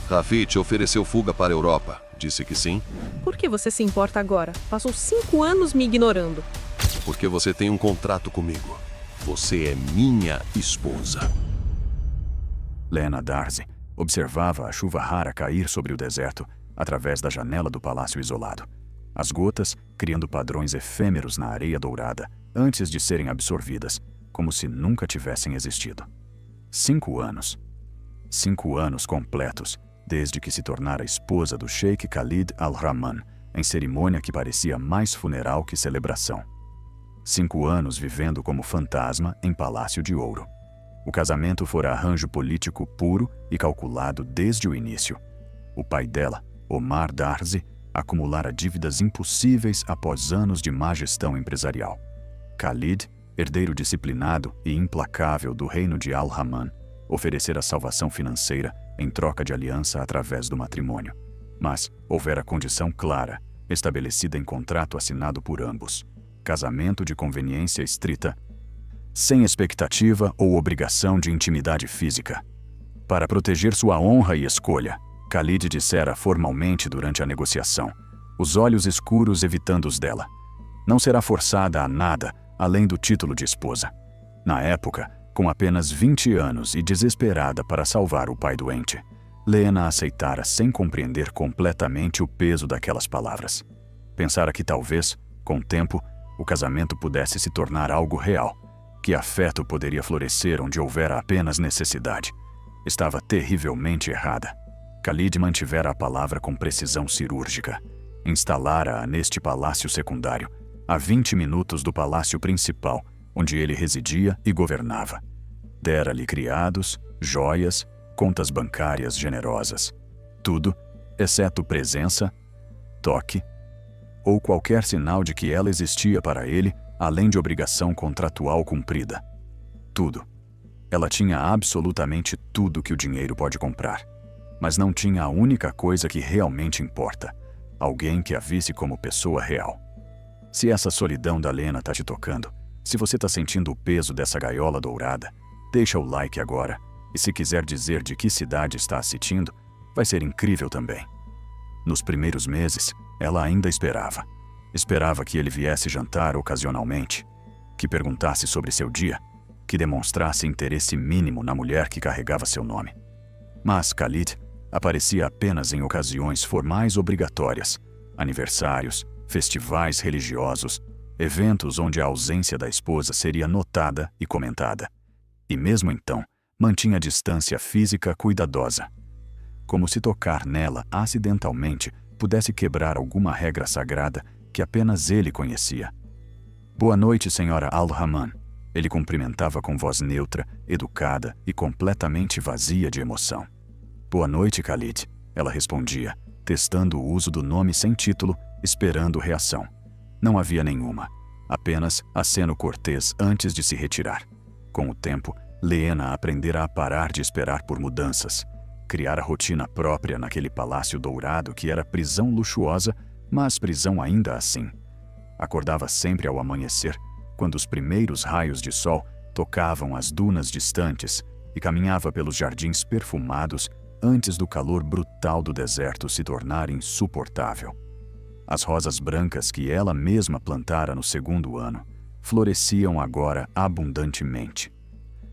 Rafit ofereceu fuga para a Europa. Disse que sim, Por que você se importa agora? Passou 5 anos me ignorando. porque você tem um contrato comigo. Você é minha esposa. Lena Darcy observava a chuva rara cair sobre o deserto através da janela do palácio isolado. As gotas criando padrões efêmeros na areia dourada antes de serem absorvidas, como se nunca tivessem existido. 5 anos. 5 anos completos, desde que se tornara esposa do Sheikh Khalid Al-Rahman, em cerimônia que parecia mais funeral que celebração. 5 anos vivendo como fantasma em Palácio de Ouro. O casamento fora arranjo político puro e calculado desde o início. O pai dela, Omar Darcy, acumulara dívidas impossíveis após anos de má gestão empresarial. Khalid, herdeiro disciplinado e implacável do reino de Al-Rahman, oferecera salvação financeira em troca de aliança através do matrimônio. Mas houvera condição clara, estabelecida em contrato assinado por ambos: casamento de conveniência estrita, sem expectativa ou obrigação de intimidade física. Para proteger sua honra e escolha, Khalid dissera formalmente durante a negociação, os olhos escuros evitando os dela: não será forçada a nada além do título de esposa. Na época, com apenas 20 anos e desesperada para salvar o pai doente, Lena aceitara sem compreender completamente o peso daquelas palavras. Pensara que talvez, com o tempo, o casamento pudesse se tornar algo real, que afeto poderia florescer onde houvera apenas necessidade. Estava terrivelmente errada. Khalid mantivera a palavra com precisão cirúrgica. Instalara-a neste palácio secundário, a 20 minutos do palácio principal, onde ele residia e governava. Dera-lhe criados, joias, contas bancárias generosas. Tudo, exceto presença, toque ou qualquer sinal de que ela existia para ele, além de obrigação contratual cumprida. Tudo. Ela tinha absolutamente tudo que o dinheiro pode comprar. Mas não tinha a única coisa que realmente importa: alguém que a visse como pessoa real. Se essa solidão da Lena tá te tocando, se você tá sentindo o peso dessa gaiola dourada, deixa o like agora, e se quiser dizer de que cidade está assistindo, vai ser incrível também. Nos primeiros meses, ela ainda esperava. Esperava que ele viesse jantar ocasionalmente, que perguntasse sobre seu dia, que demonstrasse interesse mínimo na mulher que carregava seu nome. Mas Khalid aparecia apenas em ocasiões formais obrigatórias, aniversários, festivais religiosos, eventos onde a ausência da esposa seria notada e comentada. E mesmo então, mantinha distância física cuidadosa. Como se tocar nela acidentalmente pudesse quebrar alguma regra sagrada que apenas ele conhecia. Boa noite, senhora Al-Rahman. Ele cumprimentava com voz neutra, educada e completamente vazia de emoção. Boa noite, Khalid, ela respondia, testando o uso do nome sem título, esperando reação. Não havia nenhuma, apenas aceno cortês antes de se retirar. Com o tempo, Lena aprendera a parar de esperar por mudanças, criar a rotina própria naquele palácio dourado que era prisão luxuosa, mas prisão ainda assim. Acordava sempre ao amanhecer, quando os primeiros raios de sol tocavam as dunas distantes, e caminhava pelos jardins perfumados antes do calor brutal do deserto se tornar insuportável. As rosas brancas que ela mesma plantara no segundo ano floresciam agora abundantemente.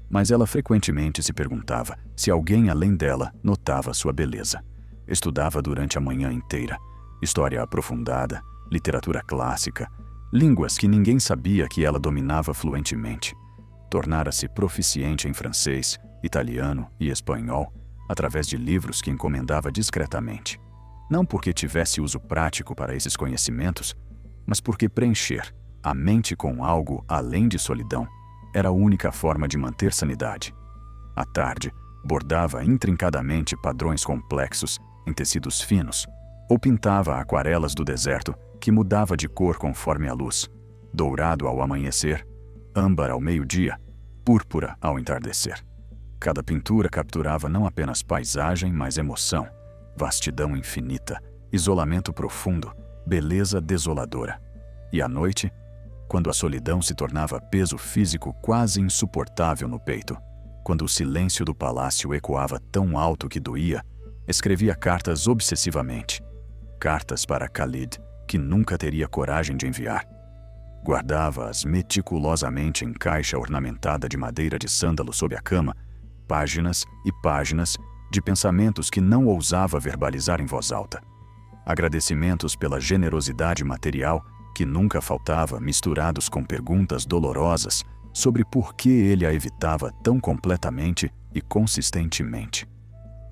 Mas ela frequentemente se perguntava se alguém além dela notava sua beleza. Estudava durante a manhã inteira, história aprofundada, literatura clássica, línguas que ninguém sabia que ela dominava fluentemente. Tornara-se proficiente em francês, italiano e espanhol, através de livros que encomendava discretamente. Não porque tivesse uso prático para esses conhecimentos, mas porque preencher a mente com algo além de solidão era a única forma de manter sanidade. À tarde, bordava intrincadamente padrões complexos em tecidos finos, ou pintava aquarelas do deserto que mudava de cor conforme a luz, dourado ao amanhecer, âmbar ao meio-dia, púrpura ao entardecer. Cada pintura capturava não apenas paisagem, mas emoção, vastidão infinita, isolamento profundo, beleza desoladora. E à noite, quando a solidão se tornava peso físico quase insuportável no peito, quando o silêncio do palácio ecoava tão alto que doía, Escrevia cartas obsessivamente. Cartas para Khalid, que nunca teria coragem de enviar. Guardava-as meticulosamente em caixa ornamentada de madeira de sândalo sob a cama, páginas e páginas de pensamentos que não ousava verbalizar em voz alta. Agradecimentos pela generosidade material que nunca faltava, misturados com perguntas dolorosas sobre por que ele a evitava tão completamente e consistentemente.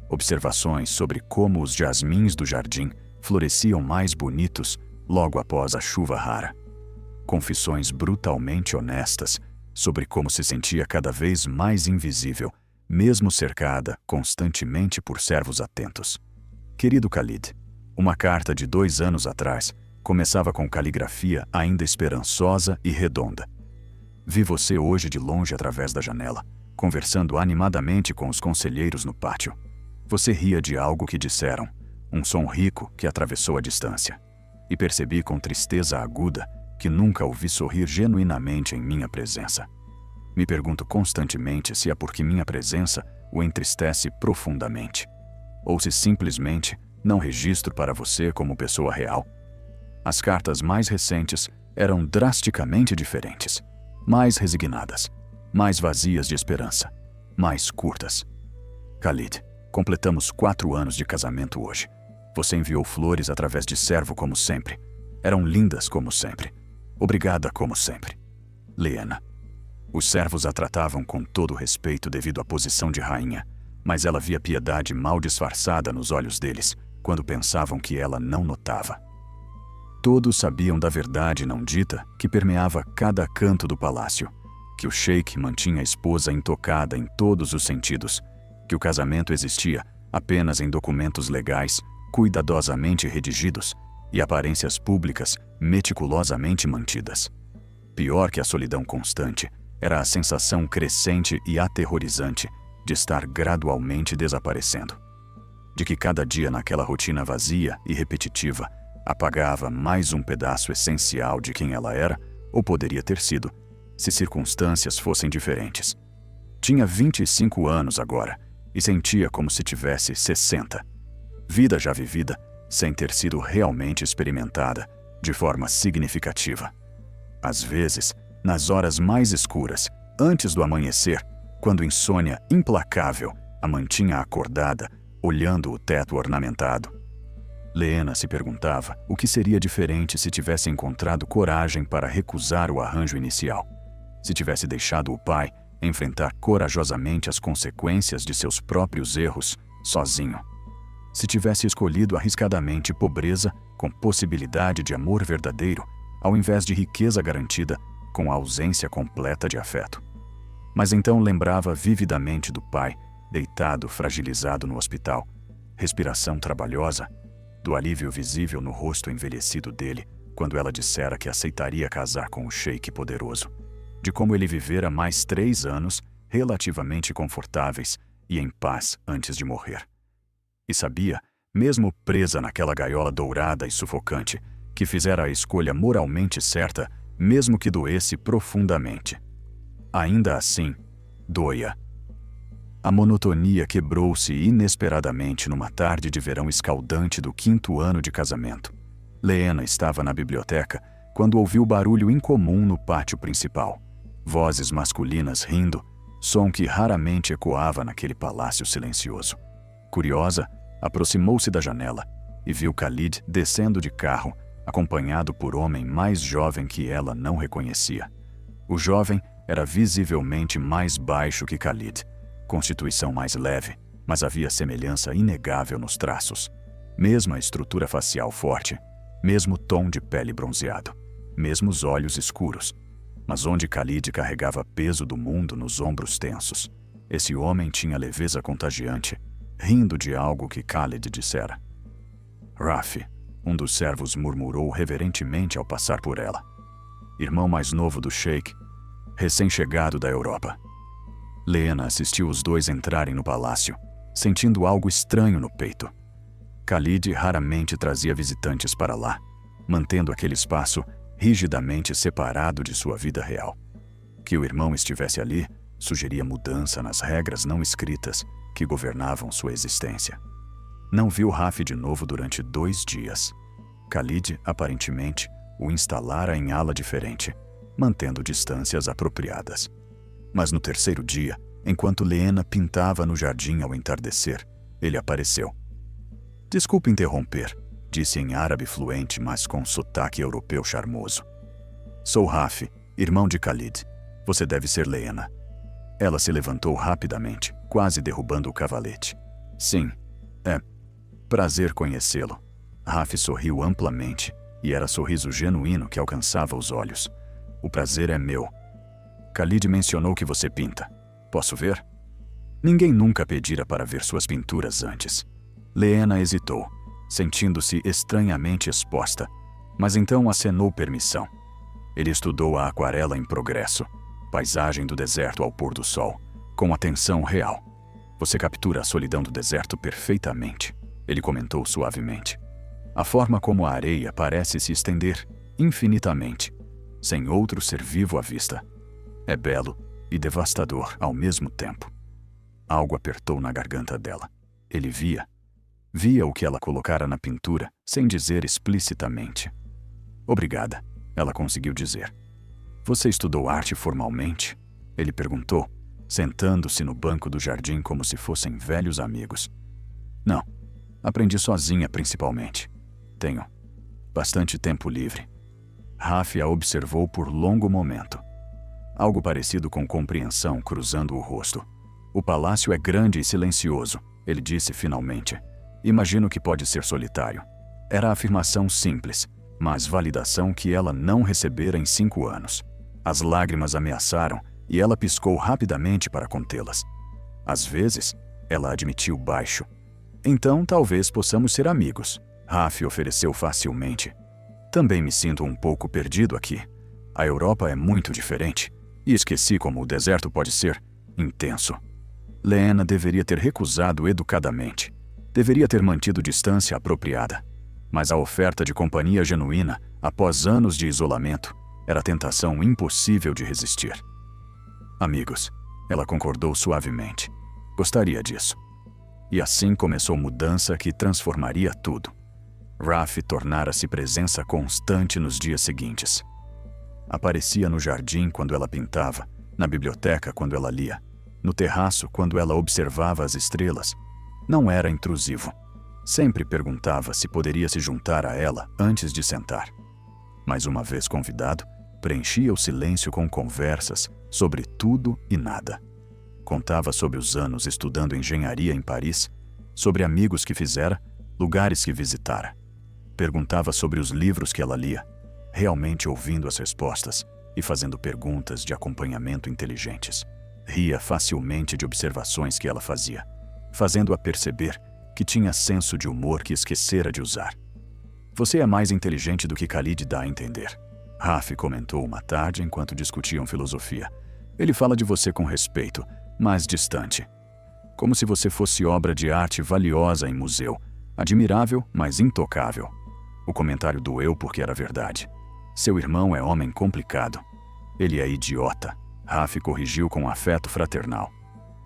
Observações sobre como os jasmins do jardim floresciam mais bonitos logo após a chuva rara. Confissões brutalmente honestas sobre como se sentia cada vez mais invisível, mesmo cercada constantemente por servos atentos. Querido Khalid, uma carta de 2 anos atrás começava com caligrafia ainda esperançosa e redonda. Vi você hoje de longe através da janela, conversando animadamente com os conselheiros no pátio. Você ria de algo que disseram, um som rico que atravessou a distância. E percebi com tristeza aguda que nunca o vi sorrir genuinamente em minha presença. Me pergunto constantemente se é porque minha presença o entristece profundamente, ou se simplesmente não registro para você como pessoa real. As cartas mais recentes eram drasticamente diferentes, mais resignadas, mais vazias de esperança, mais curtas. Khalid, completamos 4 anos de casamento hoje. Você enviou flores através de servo como sempre. Eram lindas como sempre. Obrigada como sempre. Lena. Os servos a tratavam com todo respeito devido à posição de rainha, mas ela via piedade mal disfarçada nos olhos deles, quando pensavam que ela não notava. Todos sabiam da verdade não dita que permeava cada canto do palácio, que o sheik mantinha a esposa intocada em todos os sentidos, que o casamento existia apenas em documentos legais, cuidadosamente redigidos, e aparências públicas meticulosamente mantidas. Pior que a solidão constante era a sensação crescente e aterrorizante de estar gradualmente desaparecendo. De que cada dia naquela rotina vazia e repetitiva apagava mais um pedaço essencial de quem ela era ou poderia ter sido, se circunstâncias fossem diferentes. Tinha 25 anos agora e sentia como se tivesse 60. Vida já vivida, sem ter sido realmente experimentada de forma significativa. Às vezes, nas horas mais escuras, antes do amanhecer, quando insônia implacável a mantinha acordada, olhando o teto ornamentado. Lena se perguntava o que seria diferente se tivesse encontrado coragem para recusar o arranjo inicial, se tivesse deixado o pai enfrentar corajosamente as consequências de seus próprios erros sozinho, se tivesse escolhido arriscadamente pobreza com possibilidade de amor verdadeiro, ao invés de riqueza garantida com a ausência completa de afeto. Mas então lembrava vividamente do pai, deitado fragilizado no hospital, respiração trabalhosa, do alívio visível no rosto envelhecido dele quando ela dissera que aceitaria casar com o sheik poderoso, de como ele vivera mais 3 anos relativamente confortáveis e em paz antes de morrer. E sabia, mesmo presa naquela gaiola dourada e sufocante, que fizera a escolha moralmente certa, mesmo que doesse profundamente. Ainda assim, doía. A monotonia quebrou-se inesperadamente numa tarde de verão escaldante do 5º ano de casamento. Lena estava na biblioteca quando ouviu barulho incomum no pátio principal. Vozes masculinas rindo, som que raramente ecoava naquele palácio silencioso. Curiosa, aproximou-se da janela e viu Khalid descendo de carro, acompanhado por homem mais jovem que ela não reconhecia. O jovem era visivelmente mais baixo que Khalid, constituição mais leve, mas havia semelhança inegável nos traços. Mesma estrutura facial forte, mesmo tom de pele bronzeado, mesmos olhos escuros. Mas onde Khalid carregava peso do mundo nos ombros tensos, esse homem tinha leveza contagiante, rindo de algo que Khalid dissera. Rafi, um dos servos murmurou reverentemente ao passar por ela. Irmão mais novo do sheik, recém-chegado da Europa. Lena assistiu os dois entrarem no palácio, sentindo algo estranho no peito. Khalid raramente trazia visitantes para lá, mantendo aquele espaço rigidamente separado de sua vida real. Que o irmão estivesse ali sugeria mudança nas regras não escritas que governavam sua existência. Não viu Raf de novo durante 2 dias. Khalid, aparentemente, o instalara em ala diferente, mantendo distâncias apropriadas. Mas no 3º dia, enquanto Leena pintava no jardim ao entardecer, ele apareceu. "Desculpe interromper", disse em árabe fluente, mas com sotaque europeu charmoso. "Sou Raf, irmão de Khalid. Você deve ser Leena." Ela se levantou rapidamente, quase derrubando o cavalete. "Sim, é. Prazer conhecê-lo." Raf sorriu amplamente, e era sorriso genuíno que alcançava os olhos. "O prazer é meu. Khalid mencionou que você pinta. Posso ver?" Ninguém nunca pedira para ver suas pinturas antes. Leena hesitou, sentindo-se estranhamente exposta, mas então acenou permissão. Ele estudou a aquarela em progresso, paisagem do deserto ao pôr do sol, com atenção real. "Você captura a solidão do deserto perfeitamente", ele comentou suavemente. "A forma como a areia parece se estender infinitamente, sem outro ser vivo à vista. É belo e devastador ao mesmo tempo." Algo apertou na garganta dela. Ele via o que ela colocara na pintura, sem dizer explicitamente. "Obrigada", ela conseguiu dizer. "Você estudou arte formalmente?" ele perguntou, sentando-se no banco do jardim como se fossem velhos amigos. "Não, aprendi sozinha principalmente. Tenho bastante tempo livre." Raf a observou por longo momento. Algo parecido com compreensão cruzando o rosto. "O palácio é grande e silencioso", ele disse finalmente. "Imagino que pode ser solitário." Era a afirmação simples, mas validação que ela não recebera em 5 anos. As lágrimas ameaçaram e ela piscou rapidamente para contê-las. "Às vezes", ela admitiu baixo. "Então talvez possamos ser amigos", Raf ofereceu facilmente. "Também me sinto um pouco perdido aqui. A Europa é muito diferente, e esqueci como o deserto pode ser intenso." Leena deveria ter recusado educadamente. Deveria ter mantido distância apropriada. Mas a oferta de companhia genuína, após anos de isolamento, era tentação impossível de resistir. "Amigos", ela concordou suavemente. "Gostaria disso." E assim começou mudança que transformaria tudo. Raf tornara-se presença constante nos dias seguintes. Aparecia no jardim quando ela pintava, na biblioteca quando ela lia, no terraço quando ela observava as estrelas. Não era intrusivo. Sempre perguntava se poderia se juntar a ela antes de sentar. Mas uma vez convidado, preenchia o silêncio com conversas sobre tudo e nada. Contava sobre os anos estudando engenharia em Paris, sobre amigos que fizera, lugares que visitara. Perguntava sobre os livros que ela lia, realmente ouvindo as respostas e fazendo perguntas de acompanhamento inteligentes. Ria facilmente de observações que ela fazia, fazendo-a perceber que tinha senso de humor que esquecera de usar. "Você é mais inteligente do que Khalid dá a entender", Raf comentou uma tarde enquanto discutiam filosofia. "Ele fala de você com respeito, mas distante. Como se você fosse obra de arte valiosa em museu, admirável, mas intocável." O comentário doeu porque era verdade. "Seu irmão é homem complicado." "Ele é idiota", Raf corrigiu com afeto fraternal.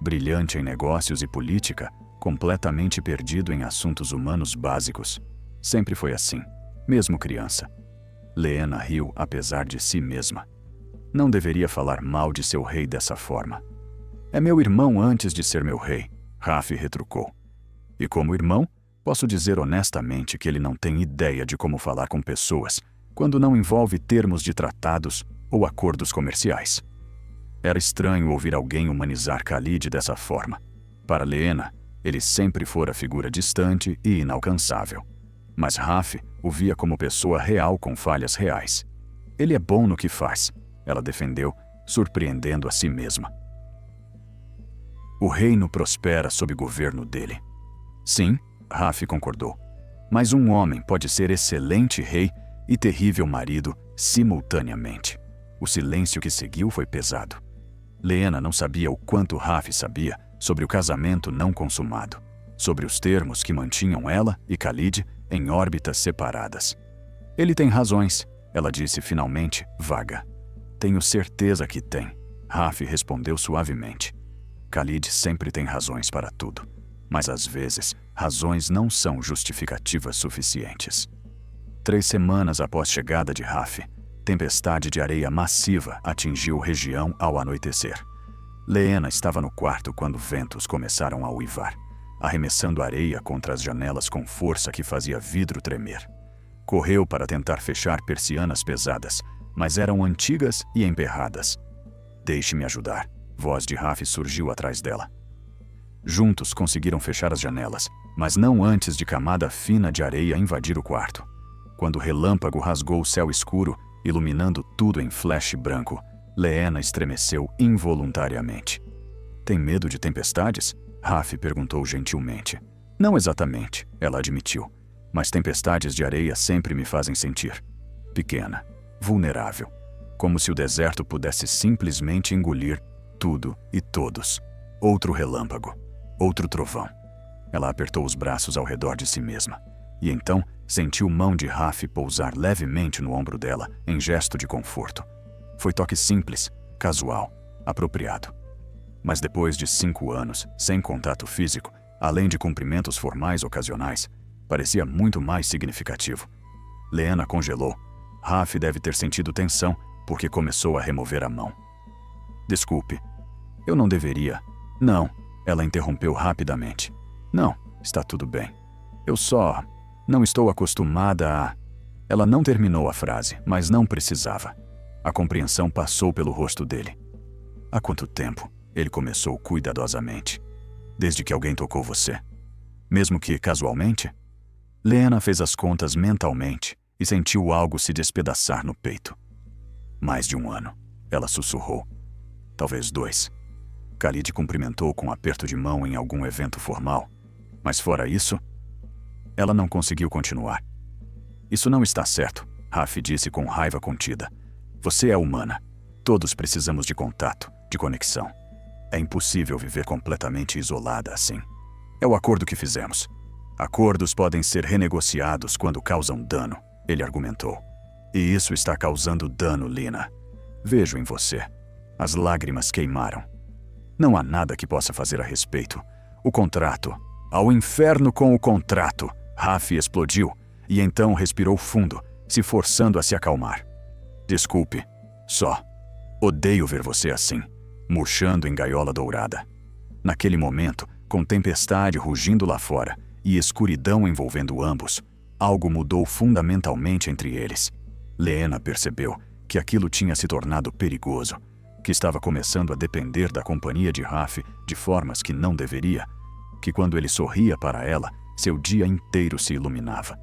"Brilhante em negócios e política, completamente perdido em assuntos humanos básicos. Sempre foi assim, mesmo criança." Leena riu apesar de si mesma. Não deveria falar mal de seu rei dessa forma. "É meu irmão antes de ser meu rei", Raf retrucou. "E como irmão, posso dizer honestamente que ele não tem ideia de como falar com pessoas quando não envolve termos de tratados ou acordos comerciais." Era estranho ouvir alguém humanizar Khalid dessa forma. Para Leena, ele sempre fora figura distante e inalcançável. Mas Raf o via como pessoa real com falhas reais. "Ele é bom no que faz", ela defendeu, surpreendendo a si mesma. "O reino prospera sob o governo dele." "Sim", Raf concordou. "Mas um homem pode ser excelente rei e terrível marido simultaneamente." O silêncio que seguiu foi pesado. Leena não sabia o quanto Raf sabia sobre o casamento não consumado, sobre os termos que mantinham ela e Khalid em órbitas separadas. "Ele tem razões", ela disse finalmente, vaga. "Tenho certeza que tem", Raf respondeu suavemente. "Khalid sempre tem razões para tudo, mas às vezes razões não são justificativas suficientes. 3 semanas após chegada de Raf, tempestade de areia massiva atingiu a região ao anoitecer. Leena estava no quarto quando ventos começaram a uivar, arremessando areia contra as janelas com força que fazia vidro tremer. Correu para tentar fechar persianas pesadas, mas eram antigas e emperradas. "Deixe-me ajudar", voz de Raf surgiu atrás dela. Juntos conseguiram fechar as janelas, mas não antes de camada fina de areia invadir o quarto. Quando o relâmpago rasgou o céu escuro, iluminando tudo em flash branco, Leena estremeceu involuntariamente. "Tem medo de tempestades?" Raf perguntou gentilmente. "Não exatamente", ela admitiu, "mas tempestades de areia sempre me fazem sentir pequena, vulnerável, como se o deserto pudesse simplesmente engolir tudo e todos. Outro relâmpago, outro trovão." Ela apertou os braços ao redor de si mesma, e então sentiu mão de Raf pousar levemente no ombro dela em gesto de conforto. Foi toque simples, casual, apropriado. Mas depois de 5 anos, sem contato físico, além de cumprimentos formais ocasionais, parecia muito mais significativo. Leena congelou. Raf deve ter sentido tensão, porque começou a remover a mão. "Desculpe, eu não deveria." "Não", ela interrompeu rapidamente. "Não, está tudo bem. Eu só não estou acostumada a..." Ela não terminou a frase, mas não precisava. A compreensão passou pelo rosto dele. "Há quanto tempo?" Ele começou cuidadosamente. "Desde que alguém tocou você. Mesmo que casualmente?" Leena fez as contas mentalmente e sentiu algo se despedaçar no peito. "Mais de 1 ano", ela sussurrou. "Talvez 2. Khalid cumprimentou com um aperto de mão em algum evento formal. Mas fora isso, ela não conseguiu continuar. "Isso não está certo", Raf disse com raiva contida. "Você é humana. Todos precisamos de contato, de conexão. É impossível viver completamente isolada assim. É o acordo que fizemos. Acordos podem ser renegociados quando causam dano", ele argumentou. "E isso está causando dano, Lina. Vejo em você." As lágrimas queimaram. "Não há nada que possa fazer a respeito. O contrato. Ao inferno com o contrato!" Raf explodiu, e então respirou fundo, se forçando a se acalmar. "Desculpe. Só. Odeio ver você assim, murchando em gaiola dourada." Naquele momento, com tempestade rugindo lá fora e escuridão envolvendo ambos, algo mudou fundamentalmente entre eles. Leena percebeu que aquilo tinha se tornado perigoso, que estava começando a depender da companhia de Raf de formas que não deveria, que quando ele sorria para ela, seu dia inteiro se iluminava,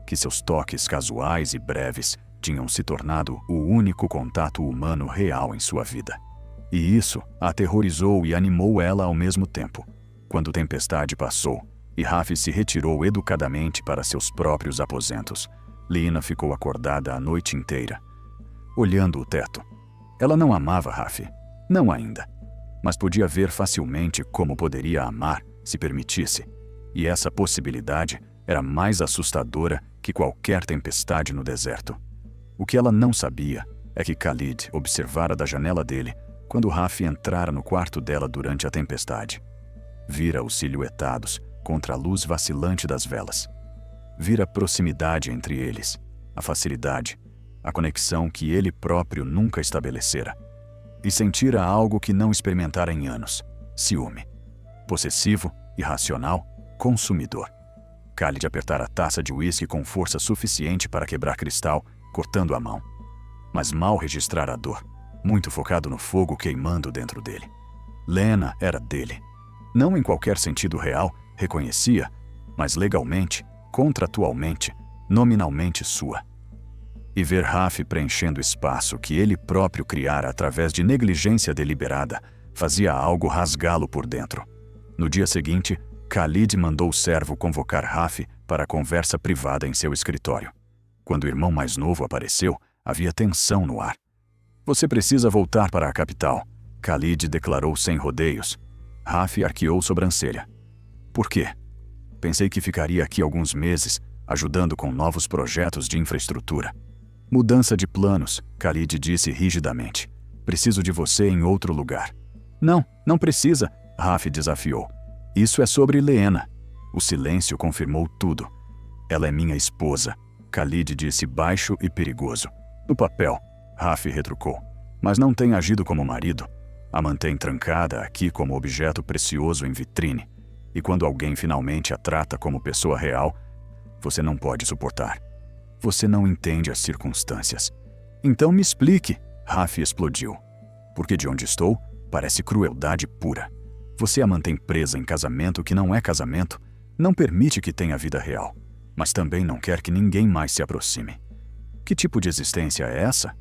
que seus toques casuais e breves tinham se tornado o único contato humano real em sua vida. E isso a aterrorizou e animou ela ao mesmo tempo. Quando a tempestade passou e Raf se retirou educadamente para seus próprios aposentos, Lina ficou acordada a noite inteira, olhando o teto. Ela não amava Raf, não ainda, mas podia ver facilmente como poderia amar se permitisse, e essa possibilidade era mais assustadora que qualquer tempestade no deserto. O que ela não sabia é que Khalid observara da janela dele quando Raf entrara no quarto dela durante a tempestade. Vira-os silhuetados contra a luz vacilante das velas. Vira a proximidade entre eles, a facilidade, a conexão que ele próprio nunca estabelecera. E sentira algo que não experimentara em anos: ciúme. Possessivo, irracional, consumidor. Khalid apertara a taça de uísque com força suficiente para quebrar cristal, cortando a mão. Mas mal registrara a dor, muito focado no fogo queimando dentro dele. Lena era dele. Não em qualquer sentido real, reconhecia, mas legalmente, contratualmente, nominalmente sua. E ver Raf preenchendo espaço que ele próprio criara através de negligência deliberada fazia algo rasgá-lo por dentro. No dia seguinte, Khalid mandou o servo convocar Raf para a conversa privada em seu escritório. Quando o irmão mais novo apareceu, havia tensão no ar. "Você precisa voltar para a capital", Khalid declarou sem rodeios. Raf arqueou sobrancelha. "Por quê?" "Pensei que ficaria aqui alguns meses, ajudando com novos projetos de infraestrutura." "Mudança de planos", Khalid disse rigidamente. "Preciso de você em outro lugar." Não precisa", Raf desafiou. "Isso é sobre Leena." O silêncio confirmou tudo. Ela é minha esposa, Khalid disse baixo e perigoso. No papel, Raf retrucou. Mas não tem agido como marido. A mantém trancada aqui como objeto precioso em vitrine. E quando alguém finalmente a trata como pessoa real, você não pode suportar. Você não entende as circunstâncias. Então me explique, Raf explodiu. Porque de onde estou, parece crueldade pura. Você a mantém presa em casamento que não é casamento, não permite que tenha vida real, mas também não quer que ninguém mais se aproxime. Que tipo de existência é essa?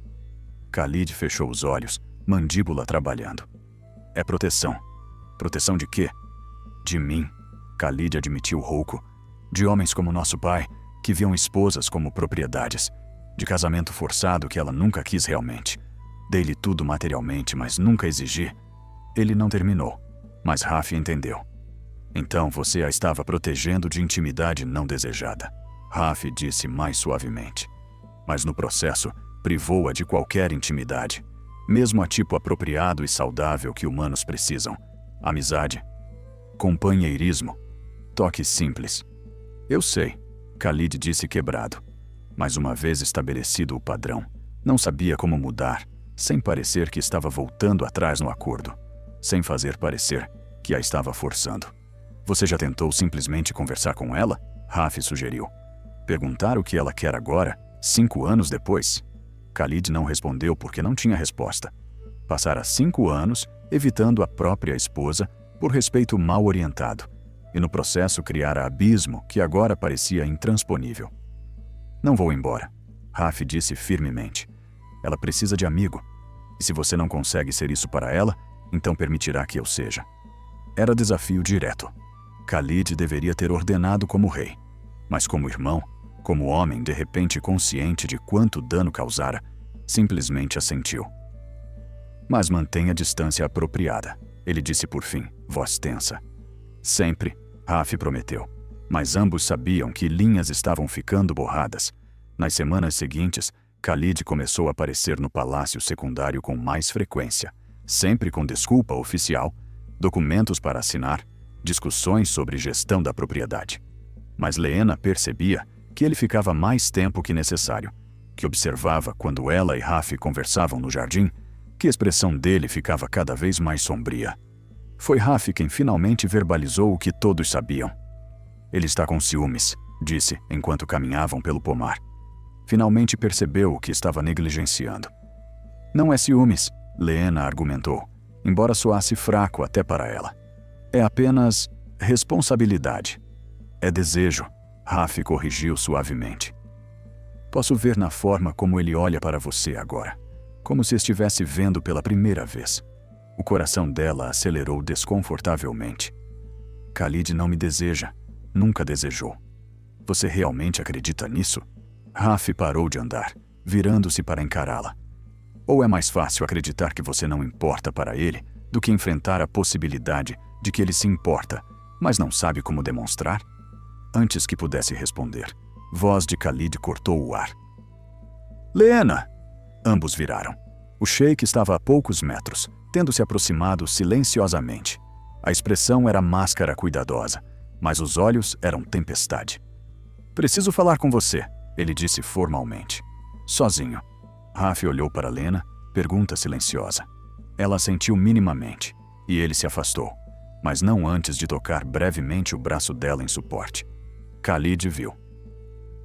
Khalid fechou os olhos, mandíbula trabalhando. É proteção. Proteção de quê? De mim, Khalid admitiu rouco. De homens como nosso pai, que viam esposas como propriedades. De casamento forçado que ela nunca quis realmente. Dei-lhe tudo materialmente, mas nunca exigi. Ele não terminou, mas Raf entendeu. Então você a estava protegendo de intimidade não desejada. Raf disse mais suavemente. Mas no processo, privou-a de qualquer intimidade, mesmo a tipo apropriado e saudável que humanos precisam. Amizade, companheirismo, toque simples. Eu sei, Khalid disse quebrado. Mas uma vez estabelecido o padrão, não sabia como mudar, sem parecer que estava voltando atrás no acordo, sem fazer parecer que a estava forçando. Você já tentou simplesmente conversar com ela? Raf sugeriu. Perguntar o que ela quer agora, 5 anos depois? Khalid não respondeu porque não tinha resposta. Passara 5 anos evitando a própria esposa por respeito mal orientado, e no processo criara abismo que agora parecia intransponível. Não vou embora, Raf disse firmemente. Ela precisa de amigo, e se você não consegue ser isso para ela, então permitirá que eu seja. Era desafio direto. Khalid deveria ter ordenado como rei, mas como irmão, como homem de repente consciente de quanto dano causara, simplesmente assentiu. Mas mantenha a distância apropriada, ele disse por fim, voz tensa. Sempre, Raf prometeu, mas ambos sabiam que linhas estavam ficando borradas. Nas semanas seguintes, Khalid começou a aparecer no palácio secundário com mais frequência, sempre com desculpa oficial, documentos para assinar, discussões sobre gestão da propriedade. Mas Leena percebia que ele ficava mais tempo que necessário, que observava quando ela e Raf conversavam no jardim, que a expressão dele ficava cada vez mais sombria. Foi Raf quem finalmente verbalizou o que todos sabiam. Ele está com ciúmes, disse enquanto caminhavam pelo pomar. Finalmente percebeu o que estava negligenciando. Não é ciúmes, Leena argumentou, embora soasse fraco até para ela. É apenas responsabilidade. É desejo, Raf corrigiu suavemente. Posso ver na forma como ele olha para você agora, como se estivesse vendo pela primeira vez. O coração dela acelerou desconfortavelmente. Khalid não me deseja, nunca desejou. Você realmente acredita nisso? Raf parou de andar, virando-se para encará-la. Ou é mais fácil acreditar que você não importa para ele do que enfrentar a possibilidade de que ele se importa, mas não sabe como demonstrar? Antes que pudesse responder, voz de Khalid cortou o ar. Leena! Ambos viraram. O sheik estava a poucos metros, tendo se aproximado silenciosamente. A expressão era máscara cuidadosa, mas os olhos eram tempestade. Preciso falar com você, ele disse formalmente. Sozinho. Raf olhou para Leena, pergunta silenciosa. Ela assentiu minimamente, e ele se afastou, mas não antes de tocar brevemente o braço dela em suporte. Khalid viu.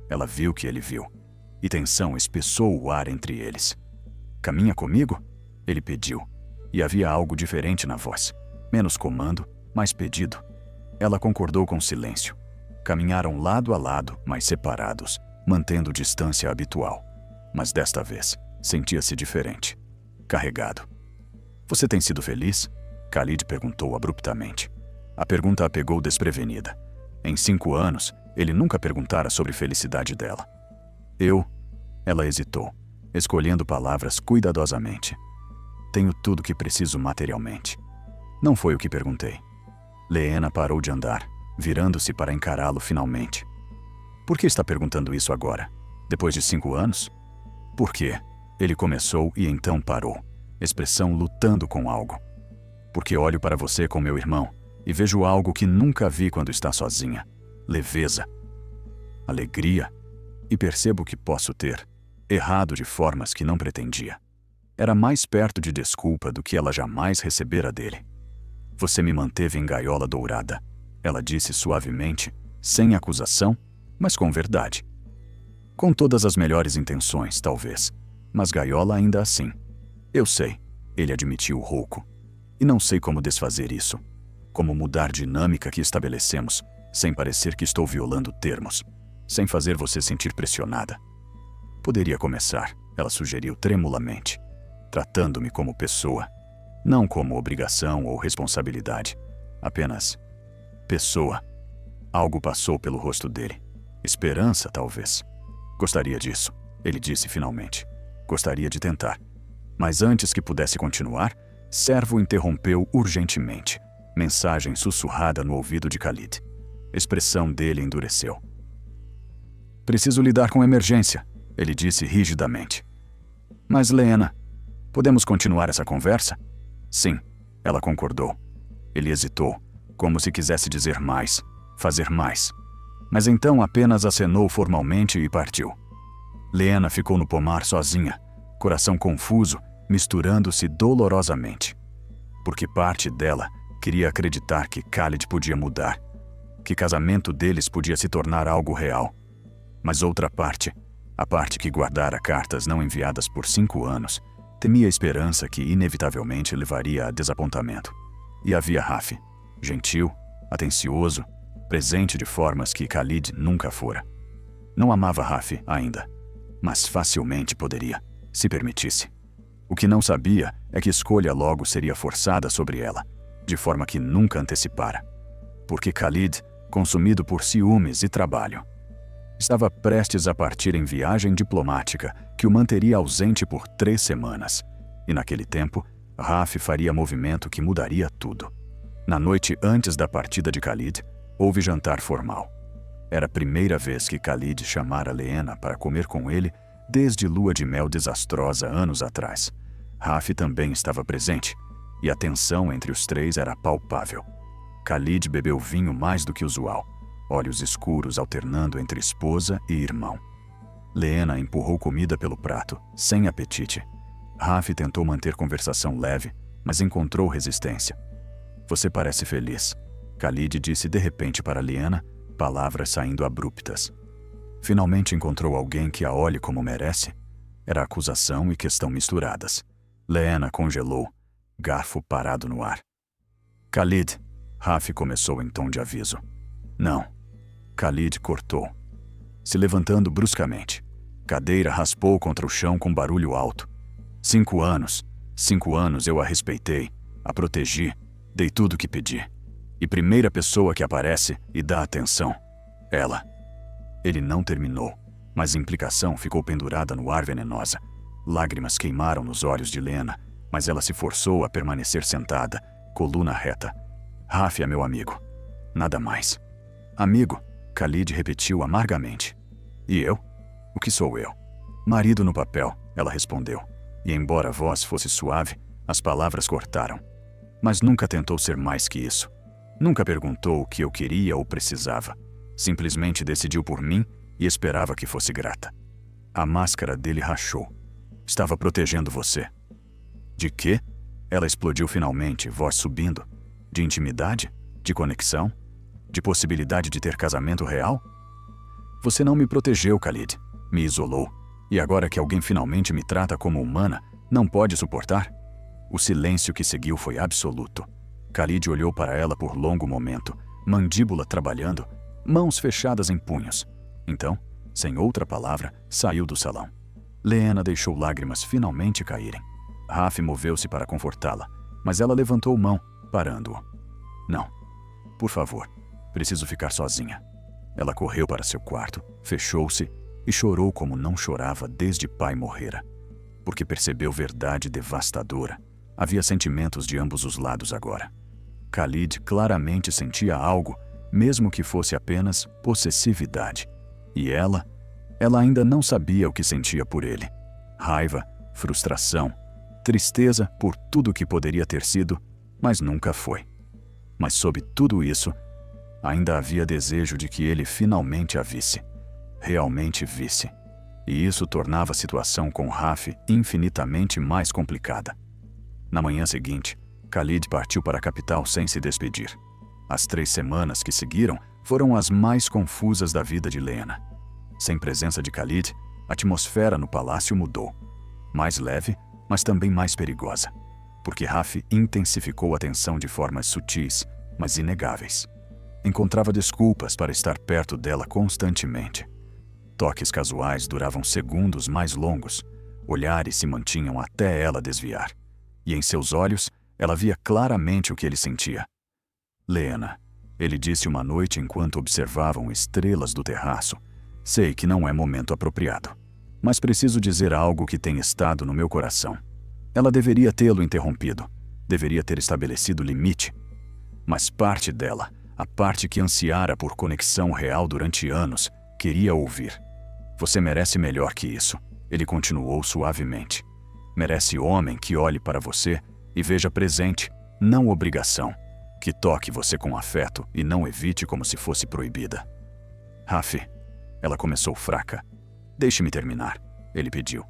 Ela viu que ele viu, e tensão espessou o ar entre eles. Caminha comigo? Ele pediu, e havia algo diferente na voz. Menos comando, mais pedido. Ela concordou com silêncio. Caminharam lado a lado, mas separados, mantendo distância habitual. Mas desta vez, sentia-se diferente. Carregado. Você tem sido feliz? Khalid perguntou abruptamente. A pergunta a pegou desprevenida. Em 5 anos, ele nunca perguntara sobre felicidade dela. Ela hesitou, escolhendo palavras cuidadosamente. Tenho tudo que preciso materialmente. Não foi o que perguntei. Leena parou de andar, virando-se para encará-lo finalmente. Por que está perguntando isso agora? Depois de 5 anos? Por quê? Ele começou e então parou, expressão lutando com algo. Porque olho para você com meu irmão e vejo algo que nunca vi quando está sozinha. leveza, alegria, e percebo que posso ter errado de formas que não pretendia. Era mais perto de desculpa do que ela jamais recebera dele. Você me manteve em gaiola dourada, ela disse suavemente, sem acusação, mas com verdade. Com todas as melhores intenções, talvez, mas gaiola ainda assim. Eu sei, ele admitiu rouco. E não sei como desfazer isso. Como mudar a dinâmica que estabelecemos, sem parecer que estou violando termos, sem fazer você sentir pressionada. Poderia começar, ela sugeriu tremulamente, tratando-me como pessoa, não como obrigação ou responsabilidade, apenas pessoa. Algo passou pelo rosto dele. Esperança, talvez. Gostaria disso, ele disse finalmente. Gostaria de tentar. Mas antes que pudesse continuar, Servo interrompeu urgentemente. Mensagem sussurrada no ouvido de Khalid. Expressão dele endureceu. Preciso lidar com emergência, ele disse rigidamente. Mas, Lena, podemos continuar essa conversa? Sim, ela concordou. Ele hesitou, como se quisesse dizer mais, fazer mais. Mas então apenas acenou formalmente e partiu. Lena ficou no pomar sozinha, coração confuso, misturando-se dolorosamente. Porque parte dela queria acreditar que Khalid podia mudar, que casamento deles podia se tornar algo real. Mas outra parte, a parte que guardara cartas não enviadas por 5 anos, temia a esperança que inevitavelmente levaria a desapontamento. E havia Raf, gentil, atencioso, presente de formas que Khalid nunca fora. Não amava Raf ainda, mas facilmente poderia, se permitisse. O que não sabia é que escolha logo seria forçada sobre ela, de forma que nunca antecipara. Porque Khalid, consumido por ciúmes e trabalho, estava prestes a partir em viagem diplomática que o manteria ausente por 3 semanas. E naquele tempo, Raf faria movimento que mudaria tudo. Na noite antes da partida de Khalid, houve jantar formal. Era a primeira vez que Khalid chamara Lena para comer com ele desde lua de mel desastrosa anos atrás. Raf também estava presente, e a tensão entre os 3 era palpável. Khalid bebeu vinho mais do que usual, olhos escuros alternando entre esposa e irmão. Lena empurrou comida pelo prato, sem apetite. Raf tentou manter conversação leve, mas encontrou resistência. Você parece feliz, Khalid disse de repente para Lena, palavras saindo abruptas. Finalmente encontrou alguém que a olhe como merece? Era acusação e questão misturadas. Lena congelou, garfo parado no ar. Khalid, Raf começou em tom de aviso. Não. Khalid cortou, se levantando bruscamente. Cadeira raspou contra o chão com barulho alto. 5 anos. 5 anos eu a respeitei, a protegi, dei tudo o que pedi. E primeira pessoa que aparece e dá atenção. Ela. Ele não terminou, mas a implicação ficou pendurada no ar venenosa. Lágrimas queimaram nos olhos de Lena, mas ela se forçou a permanecer sentada, coluna reta. Raf é meu amigo. Nada mais. Amigo, Khalid repetiu amargamente. E eu? O que sou eu? Marido no papel, ela respondeu. E embora a voz fosse suave, as palavras cortaram. Mas nunca tentou ser mais que isso. Nunca perguntou o que eu queria ou precisava. Simplesmente decidiu por mim e esperava que fosse grata. A máscara dele rachou. Estava protegendo você. De quê? Ela explodiu finalmente, voz subindo. De intimidade? De conexão? De possibilidade de ter casamento real? Você não me protegeu, Khalid. Me isolou. E agora que alguém finalmente me trata como humana, não pode suportar? O silêncio que seguiu foi absoluto. Khalid olhou para ela por longo momento, mandíbula trabalhando, mãos fechadas em punhos. Então, sem outra palavra, saiu do salão. Lena deixou lágrimas finalmente caírem. Raf moveu-se para confortá-la, mas ela levantou mão, parando-o. Não. Por favor, preciso ficar sozinha. Ela correu para seu quarto, fechou-se e chorou como não chorava desde pai morrera. Porque percebeu verdade devastadora. Havia sentimentos de ambos os lados agora. Khalid claramente sentia algo, mesmo que fosse apenas possessividade. E ela ainda não sabia o que sentia por ele. Raiva, frustração, tristeza por tudo que poderia ter sido, mas nunca foi. Mas sob tudo isso, Ainda havia desejo de que ele finalmente a visse. Realmente visse. E isso tornava a situação com Raf infinitamente mais complicada. Na manhã seguinte, Khalid partiu para a capital sem se despedir. As 3 semanas que seguiram foram as mais confusas da vida de Lena. Sem presença de Khalid, a atmosfera no palácio mudou. Mais leve, mas também mais perigosa. Porque Raf intensificou a tensão de formas sutis, mas inegáveis. Encontrava desculpas para estar perto dela constantemente. Toques casuais duravam segundos mais longos. Olhares se mantinham até ela desviar. E em seus olhos, ela via claramente o que ele sentia. Lena, ele disse uma noite enquanto observavam estrelas do terraço. Sei que não é momento apropriado, mas preciso dizer algo que tem estado no meu coração. Ela deveria tê-lo interrompido. Deveria ter estabelecido limite. Mas parte dela, a parte que ansiara por conexão real durante anos, queria ouvir. Você merece melhor que isso, ele continuou suavemente. Merece homem que olhe para você e veja presente, não obrigação. Que toque você com afeto e não evite como se fosse proibida. Raf, ela começou fraca. Deixe-me terminar, ele pediu.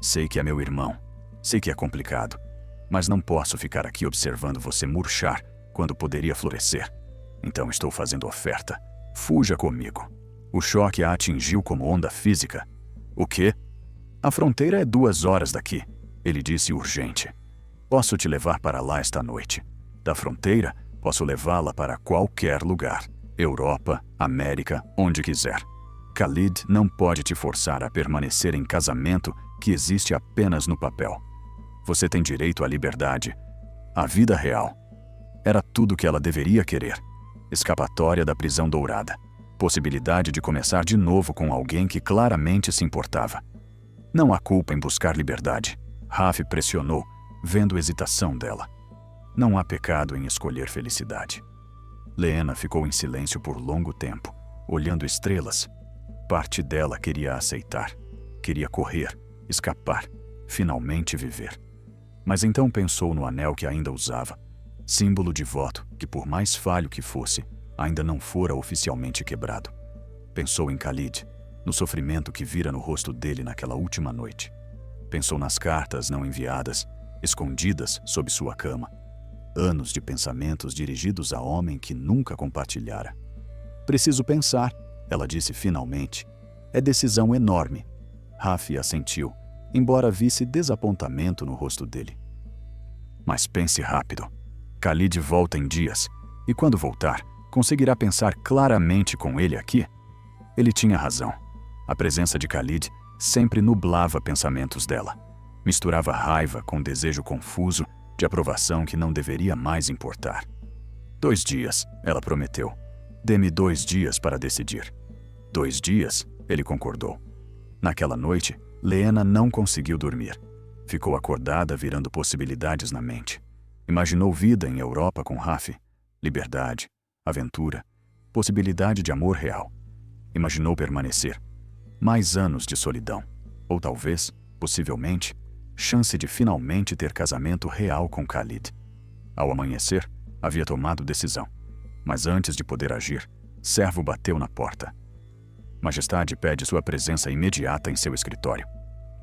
Sei que é meu irmão, sei que é complicado, mas não posso ficar aqui observando você murchar quando poderia florescer. Então estou fazendo oferta. Fuja comigo. O choque a atingiu como onda física. O quê? A fronteira é 2 horas daqui, ele disse urgente. Posso te levar para lá esta noite. Da fronteira, posso levá-la para qualquer lugar. Europa, América, onde quiser. Khalid não pode te forçar a permanecer em casamento que existe apenas no papel. Você tem direito à liberdade, à vida real. Era tudo que ela deveria querer. Escapatória da prisão dourada. Possibilidade de começar de novo com alguém que claramente se importava. Não há culpa em buscar liberdade. Raf pressionou, vendo a hesitação dela. Não há pecado em escolher felicidade. Lena ficou em silêncio por longo tempo, olhando estrelas. Parte dela queria aceitar. Queria correr, escapar, finalmente viver. Mas então pensou no anel que ainda usava. Símbolo de voto que, por mais falho que fosse, ainda não fora oficialmente quebrado. Pensou em Khalid, no sofrimento que vira no rosto dele naquela última noite. Pensou nas cartas não enviadas, escondidas sob sua cama. Anos de pensamentos dirigidos a homem que nunca compartilhara. Preciso pensar, ela disse finalmente. É decisão enorme. Raf assentiu, embora visse desapontamento no rosto dele. Mas pense rápido. Khalid volta em dias, e quando voltar, conseguirá pensar claramente com ele aqui? Ele tinha razão. A presença de Khalid sempre nublava pensamentos dela. Misturava raiva com desejo confuso de aprovação que não deveria mais importar. 2 dias, ela prometeu. Dê-me 2 dias para decidir. 2 dias, ele concordou. Naquela noite, Lena não conseguiu dormir. Ficou acordada virando possibilidades na mente. Imaginou vida em Europa com Raf, liberdade, aventura, possibilidade de amor real. Imaginou permanecer. Mais anos de solidão. Ou talvez, possivelmente, chance de finalmente ter casamento real com Khalid. Ao amanhecer, havia tomado decisão. Mas antes de poder agir, servo bateu na porta. Majestade pede sua presença imediata em seu escritório.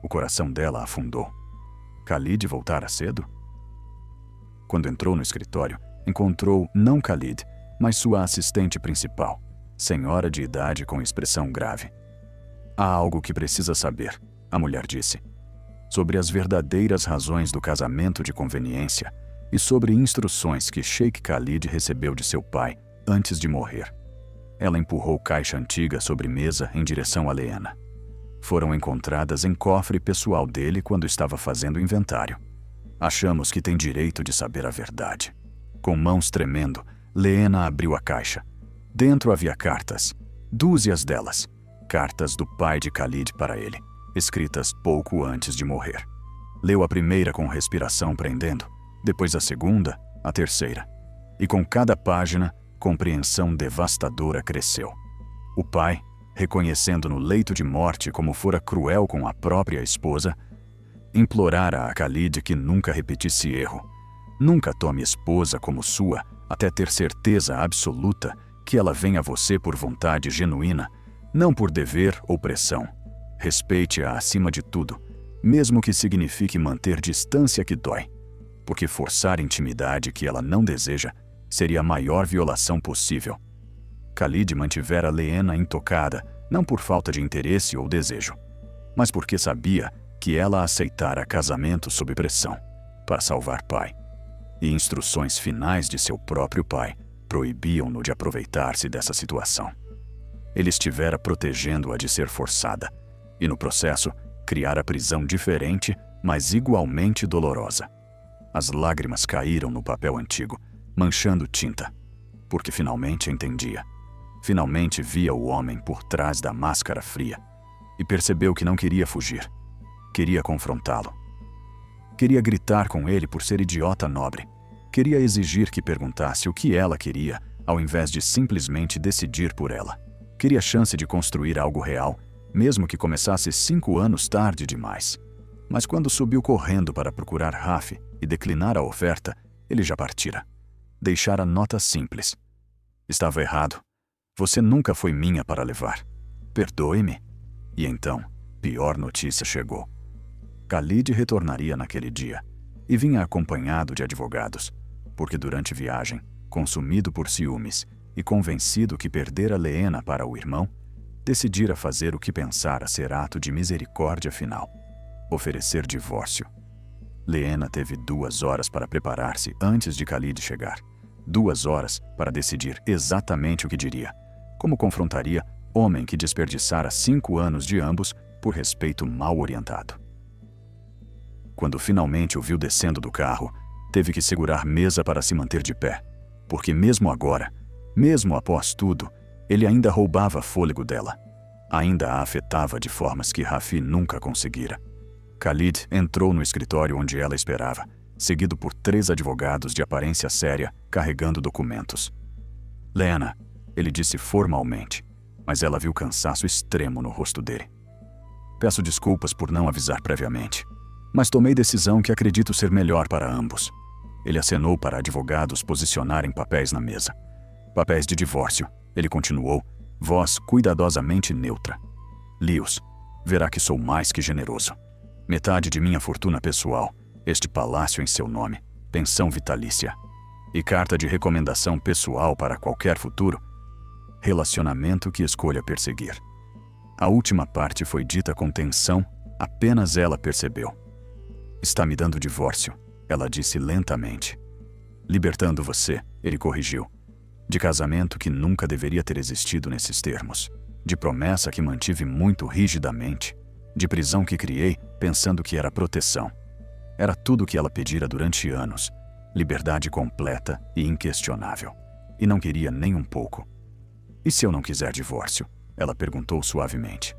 O coração dela afundou. Khalid voltara cedo? Quando entrou no escritório, encontrou não Khalid, mas sua assistente principal, senhora de idade com expressão grave. Há algo que precisa saber, a mulher disse. Sobre as verdadeiras razões do casamento de conveniência e sobre instruções que Sheikh Khalid recebeu de seu pai antes de morrer. Ela empurrou caixa antiga sobre mesa em direção a Lena. Foram encontradas em cofre pessoal dele quando estava fazendo inventário. Achamos que tem direito de saber a verdade. Com mãos tremendo, Lena abriu a caixa. Dentro havia cartas, dúzias delas. Cartas do pai de Khalid para ele, escritas pouco antes de morrer. Leu a primeira com respiração prendendo, depois a segunda, a terceira. E com cada página, compreensão devastadora cresceu. O pai, reconhecendo no leito de morte como fora cruel com a própria esposa, implorara a Khalid que nunca repetisse erro. Nunca tome esposa como sua, até ter certeza absoluta que ela vem a você por vontade genuína, não por dever ou pressão. Respeite-a acima de tudo, mesmo que signifique manter distância que dói, porque forçar intimidade que ela não deseja seria a maior violação possível. Khalid mantivera Leena intocada, não por falta de interesse ou desejo, mas porque sabia que ela aceitara casamento sob pressão, para salvar pai. E instruções finais de seu próprio pai proibiam-no de aproveitar-se dessa situação. Ele estivera protegendo-a de ser forçada, e no processo, criara prisão diferente, mas igualmente dolorosa. As lágrimas caíram no papel antigo, manchando tinta, porque finalmente entendia. Finalmente via o homem por trás da máscara fria, e percebeu que não queria fugir. Queria confrontá-lo. Queria gritar com ele por ser idiota nobre. Queria exigir que perguntasse o que ela queria, ao invés de simplesmente decidir por ela. Queria chance de construir algo real, mesmo que começasse 5 anos tarde demais. Mas quando subiu correndo para procurar Raf e declinar a oferta, ele já partira. Deixara nota simples. Estava errado. Você nunca foi minha para levar. Perdoe-me. E então, pior notícia chegou. Khalid retornaria naquele dia, e vinha acompanhado de advogados, porque durante viagem, consumido por ciúmes e convencido que perdera Leena para o irmão, decidira fazer o que pensara ser ato de misericórdia final: oferecer divórcio. Leena teve 2 horas para preparar-se antes de Khalid chegar. 2 horas para decidir exatamente o que diria. Como confrontaria homem que desperdiçara 5 anos de ambos por respeito mal orientado. Quando finalmente o viu descendo do carro, teve que segurar mesa para se manter de pé, porque mesmo agora, mesmo após tudo, ele ainda roubava fôlego dela. Ainda a afetava de formas que Rafi nunca conseguira. Khalid entrou no escritório onde ela esperava, seguido por 3 advogados de aparência séria, carregando documentos. Leena, ele disse formalmente, mas ela viu cansaço extremo no rosto dele. Peço desculpas por não avisar previamente, mas tomei decisão que acredito ser melhor para ambos. Ele acenou para advogados posicionarem papéis na mesa. Papéis de divórcio, ele continuou, voz cuidadosamente neutra. Lios, verá que sou mais que generoso. Metade de minha fortuna pessoal, este palácio em seu nome, pensão vitalícia. E carta de recomendação pessoal para qualquer futuro, relacionamento que escolha perseguir. A última parte foi dita com tensão, apenas ela percebeu. Está me dando divórcio, ela disse lentamente. Libertando você, ele corrigiu. De casamento que nunca deveria ter existido nesses termos. De promessa que mantive muito rigidamente. De prisão que criei pensando que era proteção. Era tudo o que ela pedira durante anos. Liberdade completa e inquestionável. E não queria nem um pouco. E se eu não quiser divórcio? Ela perguntou suavemente.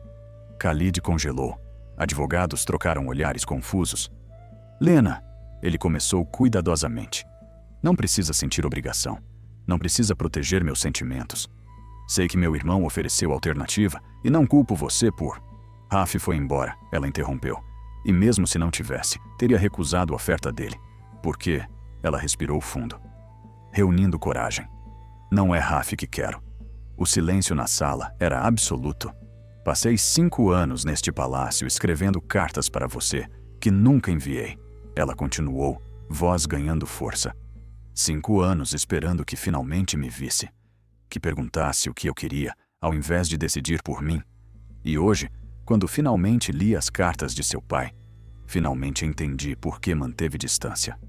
Khalid congelou. Advogados trocaram olhares confusos. Lena, ele começou cuidadosamente. Não precisa sentir obrigação. Não precisa proteger meus sentimentos. Sei que meu irmão ofereceu alternativa e não culpo você por... Raf foi embora, ela interrompeu. E mesmo se não tivesse, teria recusado a oferta dele. Porque ela respirou fundo, reunindo coragem. Não é Raf que quero. O silêncio na sala era absoluto. Passei 5 anos neste palácio escrevendo cartas para você, que nunca enviei. Ela continuou, voz ganhando força. 5 anos esperando que finalmente me visse. Que perguntasse o que eu queria, ao invés de decidir por mim. E hoje, quando finalmente li as cartas de seu pai, finalmente entendi por que manteve distância.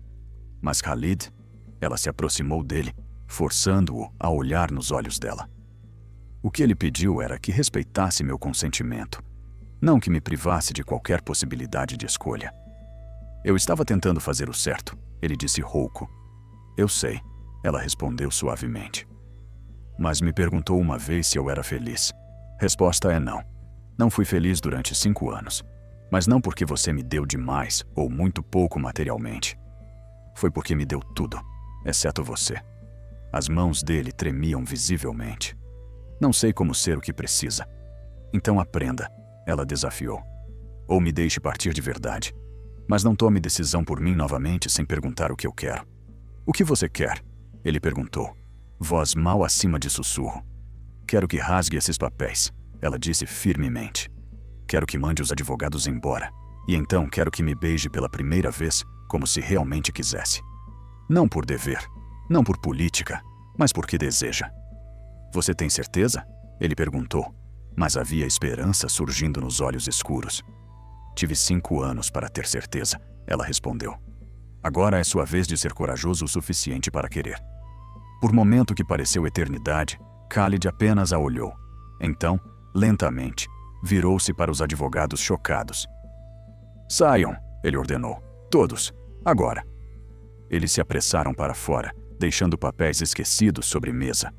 Mas Khalid, ela se aproximou dele, forçando-o a olhar nos olhos dela. O que ele pediu era que respeitasse meu consentimento, não que me privasse de qualquer possibilidade de escolha. Eu estava tentando fazer o certo, ele disse rouco. Eu sei, ela respondeu suavemente. Mas me perguntou uma vez se eu era feliz. Resposta é não. Não fui feliz durante 5 anos, mas não porque você me deu demais ou muito pouco materialmente. Foi porque me deu tudo, exceto você. As mãos dele tremiam visivelmente. Não sei como ser o que precisa. Então aprenda, ela desafiou. Ou me deixe partir de verdade. Mas não tome decisão por mim novamente sem perguntar o que eu quero. O que você quer? Ele perguntou. voz mal acima de sussurro. Quero que rasgue esses papéis, ela disse firmemente. Quero que mande os advogados embora. E então quero que me beije pela primeira vez, como se realmente quisesse. Não por dever, não por política, mas porque deseja. Você tem certeza? Ele perguntou, mas havia esperança surgindo nos olhos escuros. Tive 5 anos para ter certeza, ela respondeu. Agora é sua vez de ser corajoso o suficiente para querer. Por momento que pareceu eternidade, Khalid apenas a olhou. Então, lentamente, virou-se para os advogados chocados. Saiam, ele ordenou. Todos, agora. Eles se apressaram para fora, deixando papéis esquecidos sobre mesa.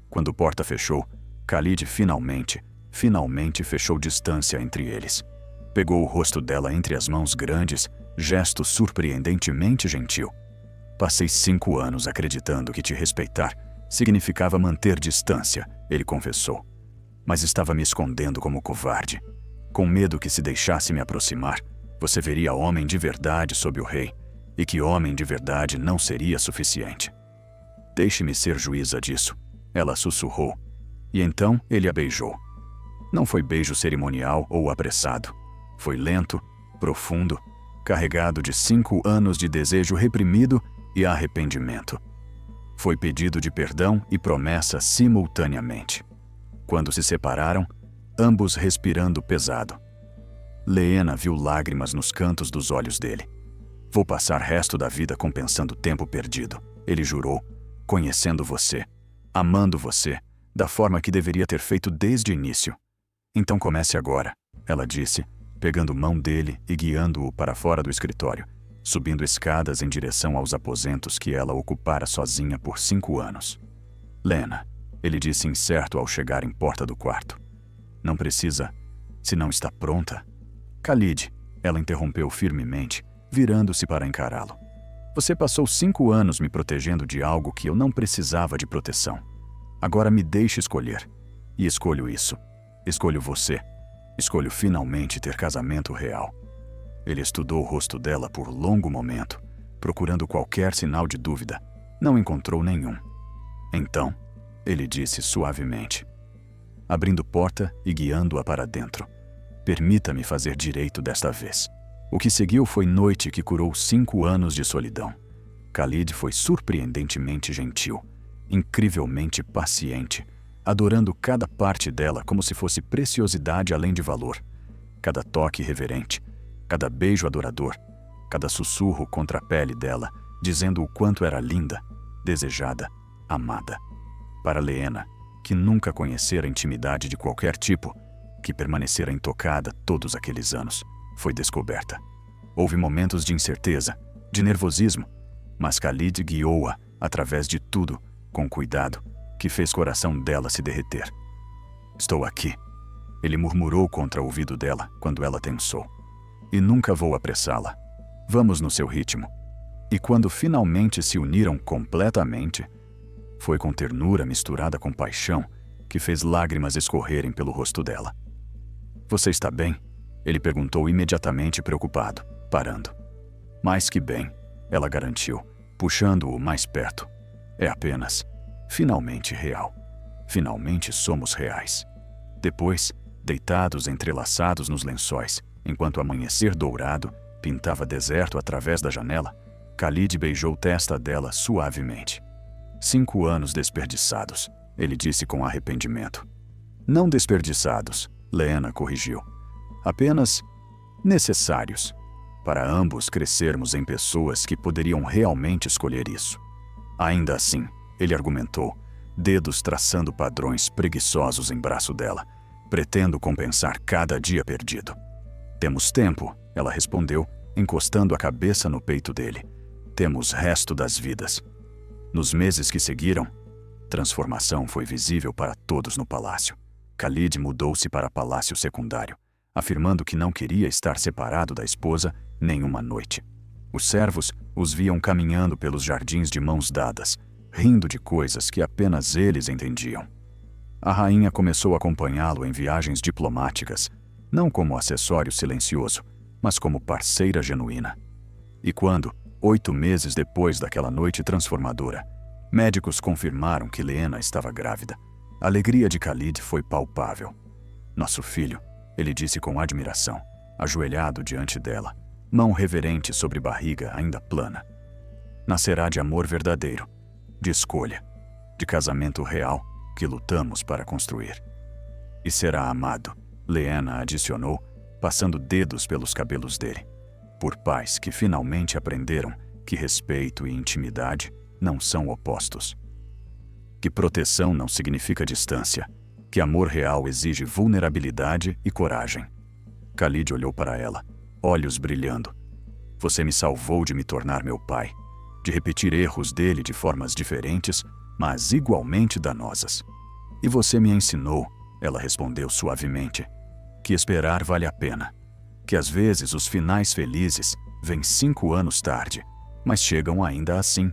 Quando a porta fechou, Khalid finalmente fechou distância entre eles. Pegou o rosto dela entre as mãos grandes, gesto surpreendentemente gentil. Passei 5 anos acreditando que te respeitar significava manter distância, ele confessou. Mas estava me escondendo como covarde. Com medo que se deixasse me aproximar, você veria homem de verdade sob o rei, e que homem de verdade não seria suficiente. Deixe-me ser juíza disso, ela sussurrou. E então ele a beijou. Não foi beijo cerimonial ou apressado. Foi lento, profundo, carregado de 5 anos de desejo reprimido e arrependimento. Foi pedido de perdão e promessa simultaneamente. Quando se separaram, ambos respirando pesado. Leena viu lágrimas nos cantos dos olhos dele. Vou passar o resto da vida compensando o tempo perdido, ele jurou, conhecendo você, amando você, da forma que deveria ter feito desde o início. Então comece agora, ela disse, pegando mão dele e guiando-o para fora do escritório, subindo escadas em direção aos aposentos que ela ocupara sozinha por 5 anos. Lena, ele disse incerto ao chegar em porta do quarto. Não precisa, se não está pronta. Khalid, ela interrompeu firmemente, virando-se para encará-lo. Você passou 5 anos me protegendo de algo que eu não precisava de proteção. Agora me deixe escolher. E escolho isso. Escolho você. Escolho finalmente ter casamento real. Ele estudou o rosto dela por longo momento, procurando qualquer sinal de dúvida. Não encontrou nenhum. Então, ele disse suavemente, abrindo porta e guiando-a para dentro. Permita-me fazer direito desta vez. O que seguiu foi noite que curou 5 anos de solidão. Khalid foi surpreendentemente gentil, incrivelmente paciente, adorando cada parte dela como se fosse preciosidade além de valor. Cada toque reverente, cada beijo adorador, cada sussurro contra a pele dela, dizendo o quanto era linda, desejada, amada. Para Leena, que nunca conhecera intimidade de qualquer tipo, que permanecera intocada todos aqueles anos, foi descoberta. Houve momentos de incerteza, de nervosismo, mas Khalid guiou-a através de tudo, com cuidado, que fez o coração dela se derreter. Estou aqui, ele murmurou contra o ouvido dela quando ela tensou. E nunca vou apressá-la. Vamos no seu ritmo. E quando finalmente se uniram completamente, foi com ternura misturada com paixão que fez lágrimas escorrerem pelo rosto dela. Você está bem? Ele perguntou imediatamente preocupado, parando. Mais que bem, ela garantiu, puxando-o mais perto. É apenas, finalmente real. Finalmente somos reais. Depois, deitados entrelaçados nos lençóis, enquanto o amanhecer dourado pintava deserto através da janela, Khalid beijou a testa dela suavemente. 5 anos desperdiçados, ele disse com arrependimento. Não desperdiçados, Leena corrigiu. Apenas necessários, para ambos crescermos em pessoas que poderiam realmente escolher isso. Ainda assim, ele argumentou, dedos traçando padrões preguiçosos em braço dela, pretendo compensar cada dia perdido. Temos tempo, ela respondeu, encostando a cabeça no peito dele. Temos resto das vidas. Nos meses que seguiram, transformação foi visível para todos no palácio. Khalid mudou-se para palácio secundário, afirmando que não queria estar separado da esposa nenhuma noite. Os servos os viam caminhando pelos jardins de mãos dadas, rindo de coisas que apenas eles entendiam. A rainha começou a acompanhá-lo em viagens diplomáticas, não como acessório silencioso, mas como parceira genuína. E quando, 8 meses depois daquela noite transformadora, Médicos confirmaram que Leena estava grávida. A alegria de Khalid foi palpável. Nosso filho, ele disse com admiração, ajoelhado diante dela, mão reverente sobre barriga ainda plana. Nascerá de amor verdadeiro, de escolha, de casamento real que lutamos para construir. E será amado, Leena adicionou, passando dedos pelos cabelos dele, por pais que finalmente aprenderam que respeito e intimidade não são opostos. Que proteção não significa distância, que amor real exige vulnerabilidade e coragem. Khalid olhou para ela, olhos brilhando. Você me salvou de me tornar meu pai, de repetir erros dele de formas diferentes, mas igualmente danosas. E você me ensinou, ela respondeu suavemente, que esperar vale a pena, que às vezes os finais felizes vêm 5 anos tarde, mas chegam ainda assim.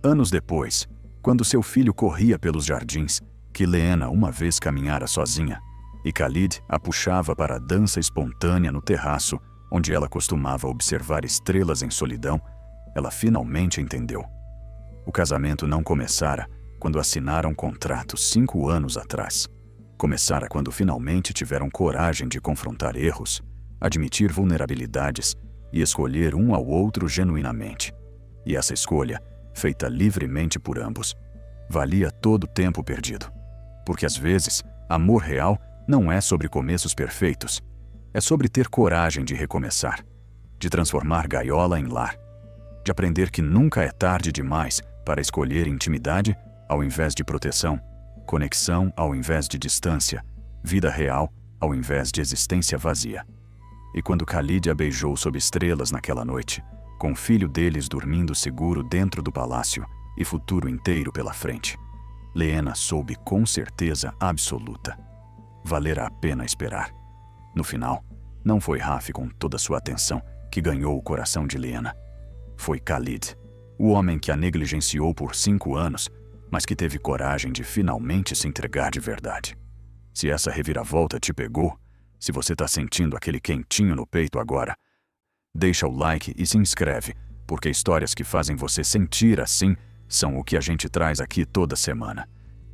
Anos depois, quando seu filho corria pelos jardins, que Leena uma vez caminhara sozinha, e Khalid a puxava para a dança espontânea no terraço, onde ela costumava observar estrelas em solidão, ela finalmente entendeu. O casamento não começara quando assinaram um contrato 5 anos atrás. Começara quando finalmente tiveram coragem de confrontar erros, admitir vulnerabilidades e escolher um ao outro genuinamente. E essa escolha, feita livremente por ambos, valia todo o tempo perdido. Porque às vezes, amor real não é sobre começos perfeitos, é sobre ter coragem de recomeçar, de transformar gaiola em lar, de aprender que nunca é tarde demais para escolher intimidade ao invés de proteção, conexão ao invés de distância, vida real ao invés de existência vazia. E quando Khalid a beijou sob estrelas naquela noite, com o filho deles dormindo seguro dentro do palácio e futuro inteiro pela frente, Leena soube com certeza absoluta. Valerá a pena esperar. No final, não foi Raf com toda sua atenção que ganhou o coração de Leena. Foi Khalid, o homem que a negligenciou por 5 anos, mas que teve coragem de finalmente se entregar de verdade. Se essa reviravolta te pegou, se você está sentindo aquele quentinho no peito agora, deixa o like e se inscreve, porque histórias que fazem você sentir assim são o que a gente traz aqui toda semana.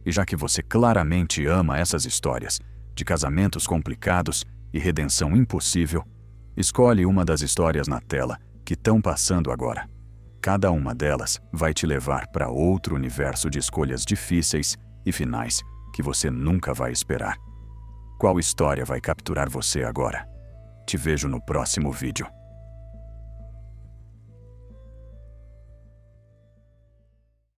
E já que você claramente ama essas histórias, de casamentos complicados e redenção impossível, escolhe uma das histórias na tela que estão passando agora. Cada uma delas vai te levar para outro universo de escolhas difíceis e finais que você nunca vai esperar. Qual história vai capturar você agora? Te vejo no próximo vídeo.